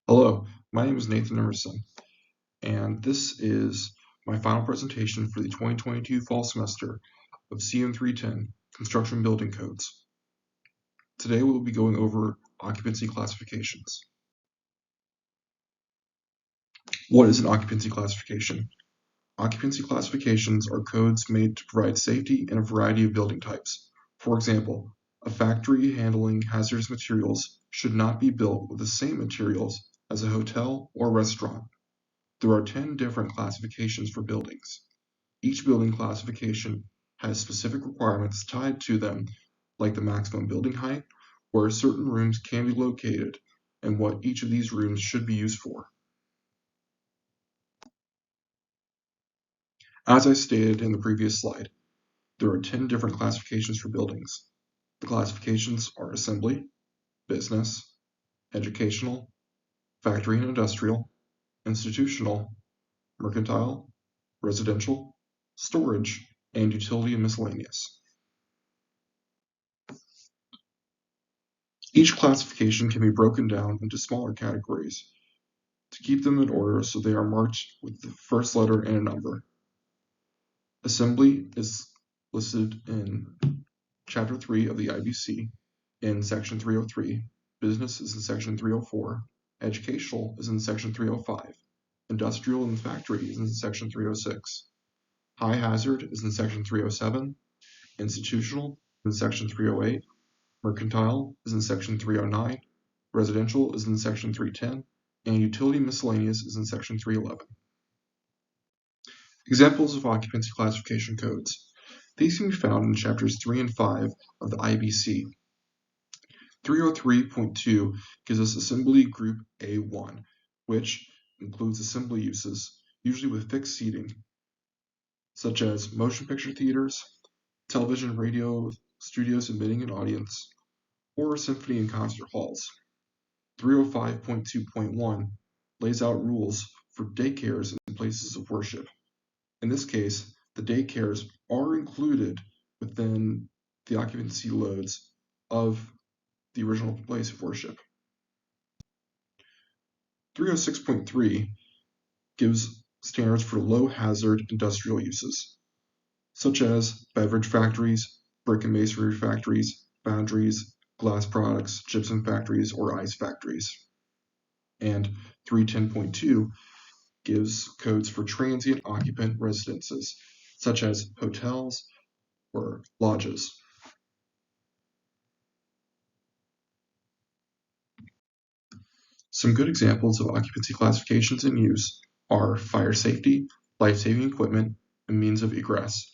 Hello, my name is Nathan Emerson, and this is my final presentation for the 2022 fall semester of CM310 Construction Building Codes. Today we will be going over occupancy classifications. What is an occupancy classification? Occupancy classifications are codes made to provide safety in a variety of building types. For example, a factory handling hazardous materials should not be built with the same materials as a hotel or restaurant. There are 10 different classifications for buildings. Each building classification has specific requirements tied to them, like the maximum building height, where certain rooms can be located, and what each of these rooms should be used for. As I stated in the previous slide, there are 10 different classifications for buildings. The classifications are assembly, business, educational, factory and industrial, institutional, mercantile, residential, storage, and utility and miscellaneous. Each classification can be broken down into smaller categories to keep them in order so they are marked with the first letter and a number. Assembly is listed in Chapter 3 of the IBC in Section 303, Business is in Section 304, Educational is in Section 305, Industrial and Factory is in Section 306, High Hazard is in Section 307, Institutional is in Section 308, Mercantile is in Section 309, Residential is in Section 310, and Utility Miscellaneous is in Section 311. Examples of occupancy classification codes. These can be found in Chapters 3 and 5 of the IBC. 303.2 gives us Assembly Group A1, which includes assembly uses, usually with fixed seating, such as motion picture theaters, television and radio studios admitting an audience, or symphony and concert halls. 305.2.1 lays out rules for daycares and places of worship. In this case, the daycares are included within the occupancy loads of the original place of worship. 306.3 gives standards for low hazard industrial uses, such as beverage factories, brick and masonry factories, foundries, glass products, gypsum factories, or ice factories. And 310.2 gives codes for transient occupant residences, such as hotels or lodges. Some good examples of occupancy classifications in use are fire safety, life-saving equipment, and means of egress.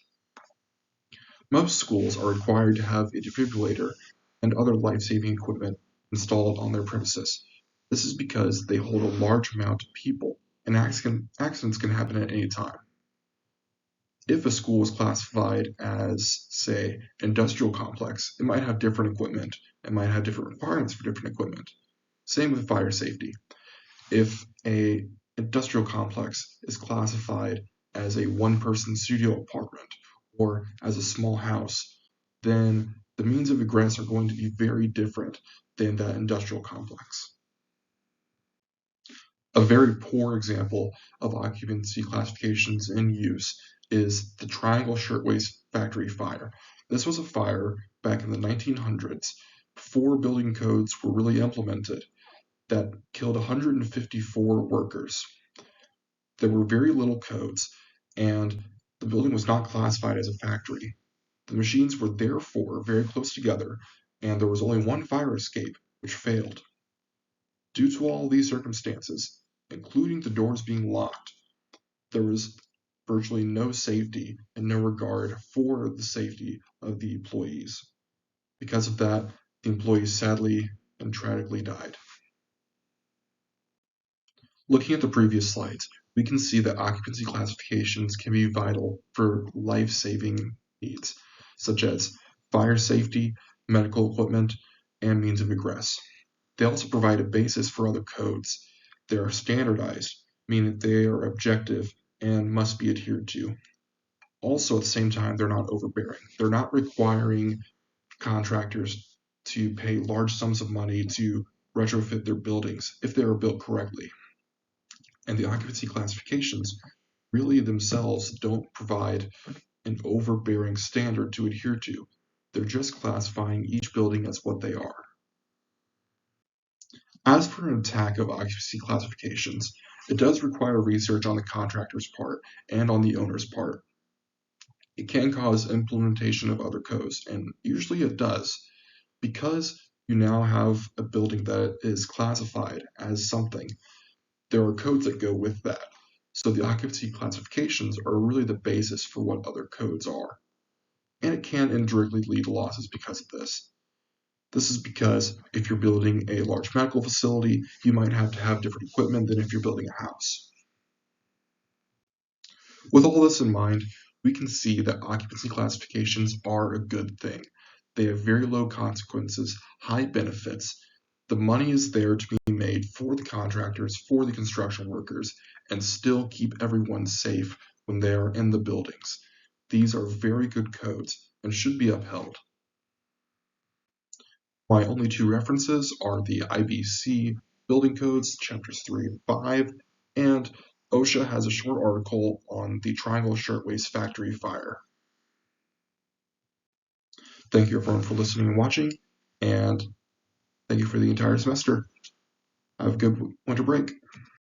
Most schools are required to have a defibrillator and other life-saving equipment installed on their premises. This is because they hold a large amount of people, and accidents can happen at any time. If a school is classified as, say, industrial complex, it might have different equipment and might have different requirements for different equipment. Same with fire safety. If a industrial complex is classified as a one-person studio apartment or as a small house, then the means of egress are going to be very different than that industrial complex. A very poor example of occupancy classifications in use is the Triangle Shirtwaist Factory fire. This was a fire back in the 1900s before building codes were really implemented that killed 154 workers. There were very little codes, and the building was not classified as a factory. The machines were therefore very close together, and there was only one fire escape, which failed. Due to all these circumstances, including the doors being locked, there was virtually no safety and no regard for the safety of the employees. Because of that, the employees sadly and tragically died. Looking at the previous slides, we can see that occupancy classifications can be vital for life-saving needs, such as fire safety, medical equipment, and means of egress. They also provide a basis for other codes. They are standardized, meaning that they are objective and must be adhered to. Also, at the same time, they're not overbearing. They're not requiring contractors to pay large sums of money to retrofit their buildings if they are built correctly. And the occupancy classifications really themselves don't provide an overbearing standard to adhere to. They're just classifying each building as what they are. As for an attack of occupancy classifications, it does require research on the contractor's part and on the owner's part. It can cause implementation of other codes, and usually it does, because you now have a building that is classified as something. There are codes that go with that. So the occupancy classifications are really the basis for what other codes are. And it can indirectly lead to losses because of this. This is because if you're building a large medical facility, you might have to have different equipment than if you're building a house. With all this in mind, we can see that occupancy classifications are a good thing. They have very low consequences, high benefits. The money is there to be made for the contractors, for the construction workers, and still keep everyone safe when they are in the buildings. These are very good codes and should be upheld. My only two references are the IBC building codes, chapters 3 and 5, and OSHA has a short article on the Triangle Shirtwaist Factory fire. Thank you everyone for listening and watching, and thank you for the entire semester. Have a good winter break.